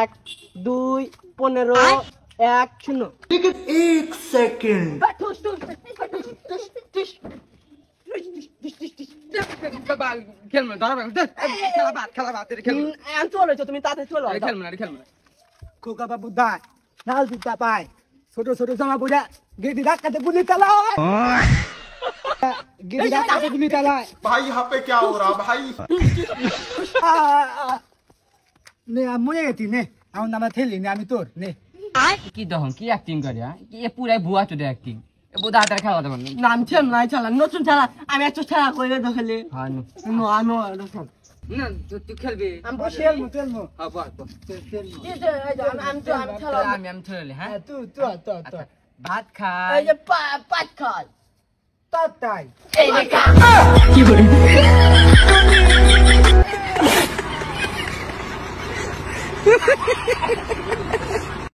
1 2 15 1 0 एक सेकंड তুমি তাতে চলো খোকা বাবু দা লাল জুতা পায় ছোট ছোট জামা পরে গেদি ধাক্কাতে গুলি চালায় গেদি ধাক্কাতে গুলি চালায় भाई यहाँ पे क्या हो रहा भाई নে মরে গেছি নে আমার নামে ঠেলি নে আমি তোর নে কি তখন কি অ্যাক্টিং করে এ পুরাই ভুয়া চোদে অ্যাক্টিং এ বোধা হাতের খেলা দেবেন নাম ছেম নাই চালা নতুন চালা আমি একটা খেলা করে দেখালে হ্যাঁ নো আমি দেখাম না তুই খেলবি আমি বসে তেলমু তেলমু হ্যাঁ বল বল আমি খেলা আমি খেলে হ্যাঁ তুই ভাত খাই এই যে পাঁচ খাল তাই এই দেখা কি